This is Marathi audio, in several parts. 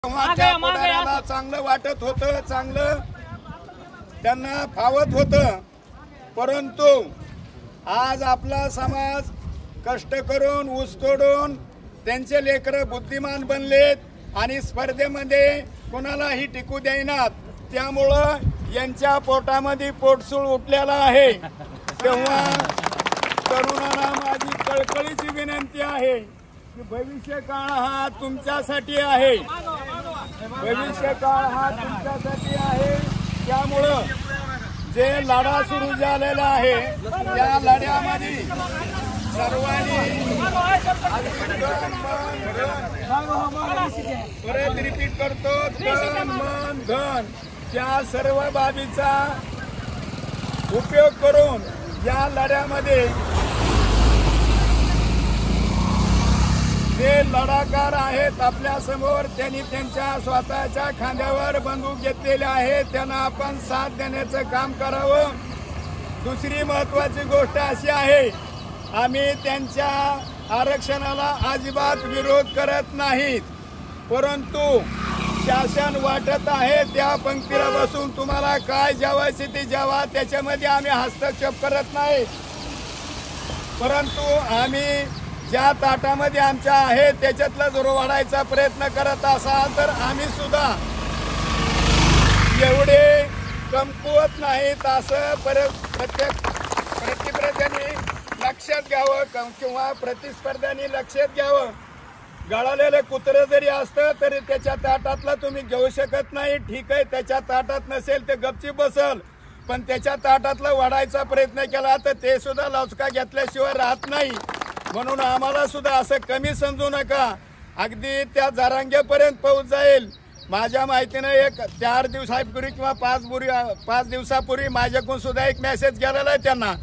त्या पुढाऱ्याला चांगलं वाटत होतं, चांगलं त्यांना फावत होतं, परंतु आज आपला समाज कष्ट करून ऊस तोडून त्यांचे लेकरं बुद्धिमान बनलेत आणि स्पर्धेमध्ये कोणालाही टिकू देईनात। त्यामुळं यांच्या पोटामध्ये पोटसूळ उठलेला आहे। तेव्हा तरुणांना माझी कळकळीची विनंती आहे की भविष्य काळ हा तुमच्यासाठी आहे, भविष्य काळ हा तुमच्यासाठी आहे। त्यामुळं जे लढा सुरू झालेला आहे त्या लढ्यामध्ये सर्वांनी परत रिपीट करतो, तन मन धन त्या सर्व बाबीचा उपयोग करून या लढ्यामध्ये जे लढाकार आहेत आपल्या समोर, त्यांनी त्यांच्या स्वतःच्या खांद्यावर बंदूक घेतलेले आहे, त्यांना आपण साथ देण्याचं काम करावं। दुसरी महत्त्वाची गोष्ट अशी आहे, आम्ही त्यांच्या आरक्षणाला अजिबात विरोध करत नाहीत, परंतु शासन वाटत आहे त्या पंक्तीला बसून तुम्हाला काय जेवायचे ते जेवा, त्याच्यामध्ये आम्ही हस्तक्षेप करत नाही। परंतु आम्ही ज्या ताटामध्ये आमच्या आहे त्याच्यातला जर वाढायचा प्रयत्न करत असाल तर आम्ही सुद्धा एवढे कमकुवत नाहीत असं प्रत्येक प्रतिस्पर्ध्याने लक्षात घ्यावं किंवा प्रतिस्पर्ध्याने लक्षात घ्यावं। गळालेलं कुत्रं जरी असतं तरी त्याच्या ताटातला तुम्ही घेऊ शकत नाही, ठीक आहे, त्याच्या ताटात नसेल ते गपचीप बसल, पण त्याच्या ताटातला वाढायचा प्रयत्न केला तर ते सुद्धा लचका घेतल्याशिवाय राहत नाही। म्हणून आम्हाला सुद्धा असं कमी समजू नका, अगदी त्या जरांगेपर्यंत पोहोच जाईल। माझ्या माहितीनं एक 4 दिवसापूर्वी किंवा 5 दिवसापूर्वी माझ्याकडून सुद्धा एक मेसेज गेलेला आहे त्यांना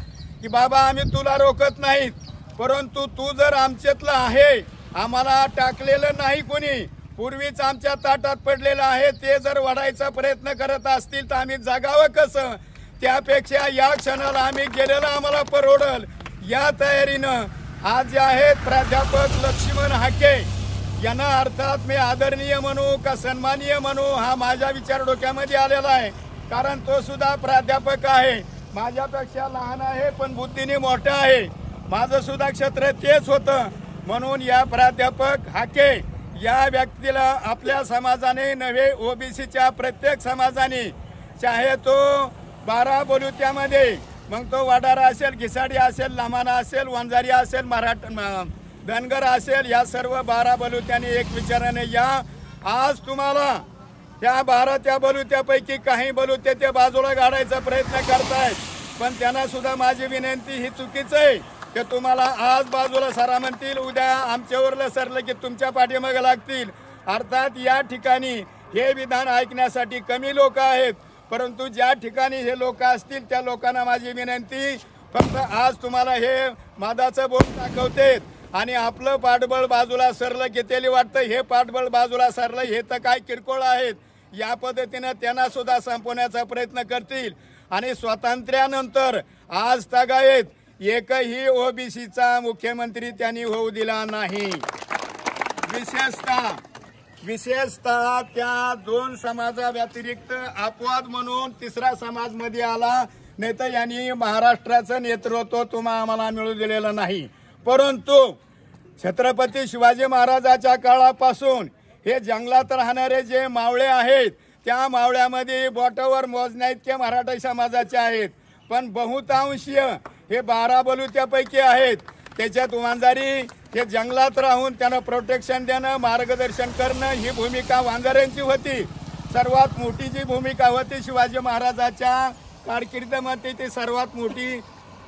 की बाबा आम्ही तुला रोखत नाहीत, परंतु तू जर आमच्यातला आहे, आम्हाला टाकलेलं नाही कोणी, पूर्वीच आमच्या ताटात पडलेलं आहे, ते जर वाढायचा प्रयत्न करत असतील तर आम्ही जगावं कसं? त्यापेक्षा या क्षणाला आम्ही गेलेलं आम्हाला परवडल या तयारीनं आज जे आहेत प्राध्यापक लक्ष्मण हाके यांना, अर्थात मी आदरणीय म्हणू का सन्माननीय म्हणू हा माझा विचार डोक्यामध्ये आलेला आहे, कारण तो सुद्धा प्राध्यापक आहे, माझ्यापेक्षा लहान आहे पण बुद्धीने मोठा आहे, माझं सुद्धा क्षेत्र तेच होतं। म्हणून या प्राध्यापक हाके या व्यक्तीला आपल्या समाजाने नव्हे ओबीसीच्या प्रत्येक समाजाने, चाहे तो 12 बलुत्यामध्ये मग तो वडारा असेल, घिसाडी असेल, लामाना असेल, वंजारी असेल, धनगर असेल, या सर्व 12 बलुत्याने एक विचाराने या। आज तुम्हाला त्या 12 त्या बलुत्यापैकी काही बलुते ते बाजूला काढायचा प्रयत्न करतायत, पण त्यांना सुद्धा माझी विनंती ही चुकीचं आहे की तुम्हाला आज बाजूला सारा म्हणतील, उद्या आमच्यावर सरलं की तुमच्या पाठीमागे लागतील। अर्थात या ठिकाणी हे विधान ऐकण्यासाठी कमी लोक आहेत, परंतु ज्या ठिकाणी हे लोक असतील त्या लोकांना माझी विनंती, फक्त आज तुम्हाला हे मादाचं बोट दाखवतेत आणि आपलं पाठबळ बाजूला सरलं घेतलेली वाटतं, हे पाठबळ बाजूला सरलं हे तर काय किरकोळ आहेत, या पद्धतीनं त्यांना सुद्धा संपवण्याचा प्रयत्न करतील। आणि स्वातंत्र्यानंतर आज तागायत एकही ओबीसीचा मुख्यमंत्री त्यांनी होऊ दिला नाही। विशेषतः त्या 2 समाजा व्यतिरिक्त अपवाद म्हणून 3रा समाज मध्ये आला, नाही तर यांनी महाराष्ट्राचं नेतृत्व तुम्हाला आम्हाला मिळू दिलेलं नाही। परंतु छत्रपती शिवाजी महाराजाच्या काळापासून हे जंगलात राहणारे जे मावळे आहेत त्या मावळ्यामध्ये बोटावर मोजण्या इतके मराठा समाजाचे आहेत, पण बहुतांशीय हे 12 बलुत्यापैकी आहेत। त्याच्यात वंजारी हे जंगलात राहून त्यांना प्रोटेक्शन देणं, मार्गदर्शन करणं ही भूमिका वंजाऱ्यांची होती। सर्वात मोठी जी भूमिका होती शिवाजी महाराजाच्या कारकिर्दीमध्ये ती सर्वात मोठी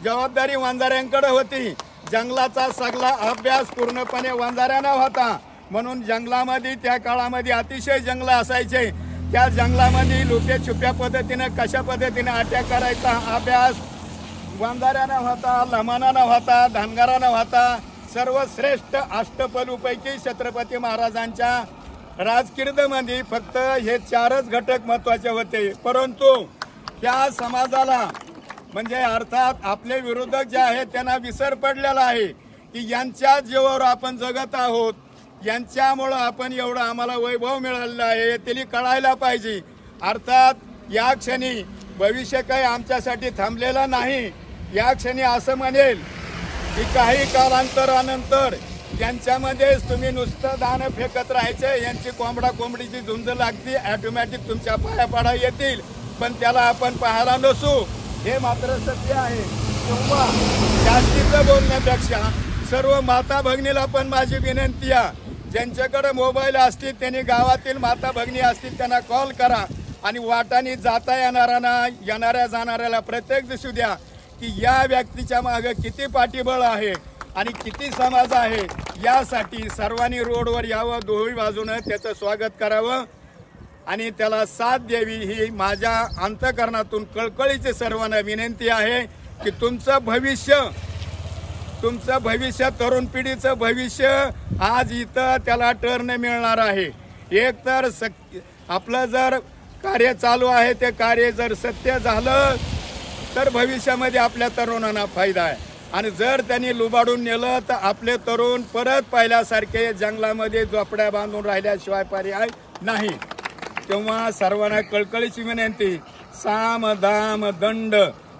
जबाबदारी वंजाऱ्यांकडे होती। जंगलाचा सगळा अभ्यास पूर्णपणे वंजाऱ्यांना होता, म्हणून जंगलामध्ये त्या काळामध्ये अतिशय जंगल असायचे, त्या जंगलामध्ये लुप्या छुप्या पद्धतीनं कशा पद्धतीने अटॅक करायचा अभ्यास वंजाऱ्यांना होता, लमानांना होता, धनगरांना होता। सर्वश्रेष्ठ अष्टपैलूपैकी छत्रपती महाराजांच्या राजकीर्दीमध्ये फक्त हे 4च घटक महत्त्वाचे होते, परंतु त्या समाजाला म्हणजे अर्थात आपले विरोधक जे आहेत त्यांना विसर पडलेला आहे की यांच्या जीवावर आपण जगत आहोत, यांच्यामुळं आपण एवढं आम्हाला वैभव मिळालेलं आहे ते कळायला पाहिजे। अर्थात या क्षणी भविष्य काही आमच्यासाठी थांबलेला नाही। या क्षणी असं म्हणेल की काही कालांतरानंतर यांच्यामध्येच तुम्ही नुसतं दाणं फेकत राहायचं, यांची कोंबडीची झुंज लागती, ऑटोमॅटिक तुमच्या पाया पडा येतील, पण त्याला आपण पाहायला नसू, हे मात्र सत्य आहे। किंवा जास्तीचं बोलण्यापेक्षा सर्व माता भगिनीला पण माझी विनंती आहे, ज्यांच्याकडे मोबाईल असतील त्यांनी गावातील माता भगिनी असतील त्यांना कॉल करा आणि वाटाने जाता येणाऱ्या जाणाऱ्याला प्रत्येक दिसू द्या की या व्यक्तीच्या मागे किती पाठीबळ आहे आणि किती समाज आहे। यासाठी सर्वांनी रोडवर यावं, दोन्ही बाजूनं त्याचं स्वागत करावं आणि त्याला साथ द्यावी ही माझ्या अंतःकरणातून कळकळीची सर्वांना विनंती आहे की तुमचं भविष्य तरुण पिढीचं भविष्य आज इथं त्याला टर्न मिळणार आहे। एक तर आपलं जर कार्य चालू आहे ते कार्य जर सत्य झालं तर भविष्यामध्ये आपल्या तरुणांना फायदा आहे आणि जर त्यांनी लुबाडून नेलं तर आपले तरुण परत पहिल्यासारखे जंगलामध्ये झोपड्या बांधून राहिल्याशिवाय पर्याय नाही। तेव्हा सर्वांना कळकळीची विनंती, साम दाम दंड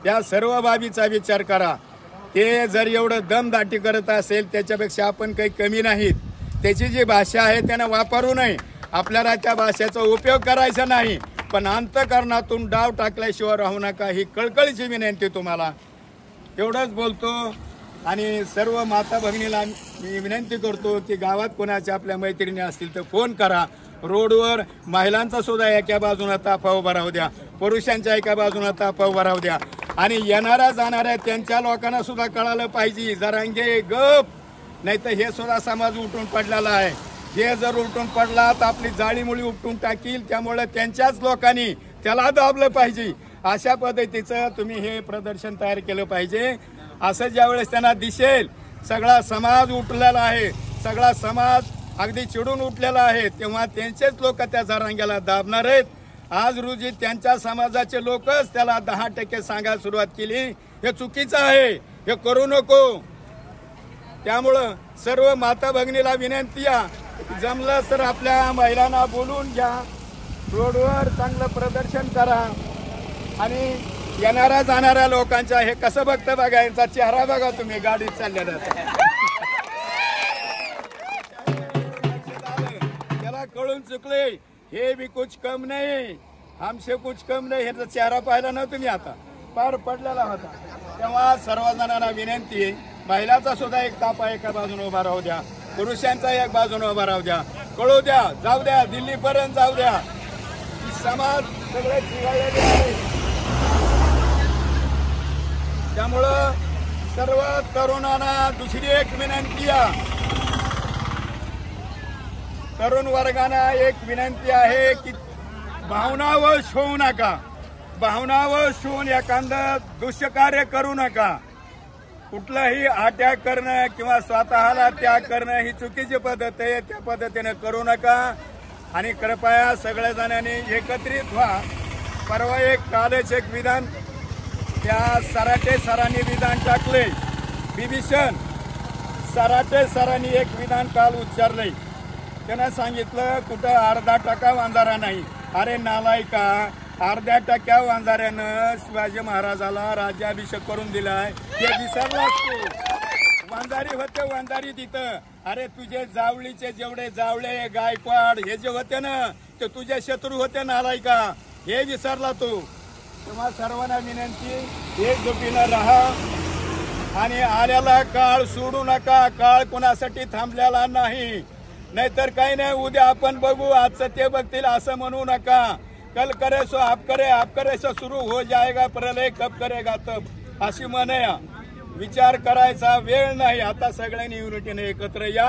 या सर्व बाबीचा विचार करा। ते जर एवढं दमदाटी करत असेल त्याच्यापेक्षा आपण काही कमी नाहीत। त्याची जी भाषा आहे त्यानं वापरू नये, आपल्याला त्या भाषेचा उपयोग करायचा नाही, पण अंतःकरणातून डाव टाकल्याशिवाय राहू नका ही कळकळीची विनंती तुम्हाला। एवढंच बोलतो आणि सर्व माता भगिनीला मी विनंती करतो की गावात कोणाच्या आपल्या मैत्रिणी असतील तर फोन करा। रोडवर महिलांचा सुद्धा एका बाजूला ताफा उभा राहू द्या, पुरुषांच्या एका बाजूला ताफा उभा राहू द्या आणि येणाऱ्या जाणाऱ्या त्यांच्या लोकांना सुद्धा कळालं पाहिजे जरांगे गप, नाही तर हे सुद्धा समाज उलटून पडलेला आहे। हे जर उलटून पडला तर आपली जाळीमुळी उपटून टाकील, त्यामुळे त्यांच्याच लोकांनी त्याला दाबलं पाहिजे। अशा पद्धतीचं तुम्ही हे प्रदर्शन तयार केलं पाहिजे। असं ज्यावेळेस त्यांना दिसेल सगळा समाज उठलेला आहे, सगळा समाज अगदी चिडून उठलेला आहे, तेव्हा त्यांचेच लोक त्या जरांग्याला दाबणार आहेत। आज रोजी त्यांच्या समाजाचे लोकच त्याला 10% सांगायला सुरुवात केली, हे चुकीचं आहे, हे करू नको। त्यामुळं सर्व माता भगिनीला विनंती आहे, जमलं तर आपल्या महिलांना बोलून घ्या, रोडवर चांगलं प्रदर्शन करा आणि येणाऱ्या जाणाऱ्या लोकांच्या हे कसं बघतं बघा, यांचा चेहरा बघा तुम्ही गाडीत चाललेला त्याला कळून चुकले, हे भी कुछ कम नाही, हमसे कुछ कम नाही, ह्याचा चेहरा पाहिला ना तुम्ही, आता पार पडलेला होता। तेव्हा सर्वजणांना विनंती आहे, महिलाचा सुद्धा एक तापा एका बाजूने उभा राहू द्या, पुरुषांचा एक बाजूने उभा राहू द्या, कळू द्या, जाऊ द्या, दिल्लीपर्यंत जाऊ द्या, समाज सगळे चिघळलेले आहे। त्यामुळं सर्व तरुणांना दुसरी एक विनंती आहे, तरुण वर्गांना एक विनंती आहे की भावनावश होऊ नका, भावनावश होऊन एखादं दुष्कार्य करू नका। कुठलाही अटॅक करणं किंवा स्वतःला त्याग करणं ही चुकीची पद्धत आहे, त्या पद्धतीने करू नका आणि कृपया सगळ्या जणांनी एकत्रित व्हा। परवा कालच एक विधान त्या सराटे सरांनी विधान टाकले, बिभीषण सराटे सरांनी एक विधान काल उच्चारले, त्यांना सांगितलं कुठं अर्धा टक्का वांजारा नाही। अरे नालायका, अर्ध्या टक्क्या वांजाऱ्यानं शिवाजी महाराजाला राज्याभिषेक करून दिलाय, ते विसरलास तू। वांजारी होते, वांजारी तिथं, अरे तुझे जावळीचे जेवढे जावळे गायकवाड हे जे होते ना ते तुझे शत्रू होते नालायका, हे विसरला तू। तेव्हा सर्वांना विनंती, एकजुटीनं राहा आणि आलेला काळ सोडू नका, काळ कोणासाठी थांबलेला नाही, नाहीतर काही नाही उद्या आपण बघू, आजचं ते बघतील असं म्हणू नका। कल करे सो आप करे सो सुरू हो जाएगा प्रलय कब करेगा तब, अशी म्हणे। विचार करायचा वेळ नाही, आता सगळ्यांनी युनिटीने एकत्र या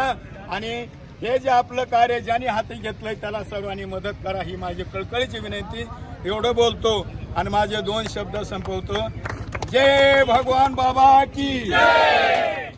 आणि हे जे आपलं कार्य ज्यांनी हाती घेतलंय त्याला सर्वांनी मदत करा, ही माझी कळकळीची विनंती। एवढं बोलतो आणि माझे 2 शब्द संपवतो। जय भगवान बाबा की जय।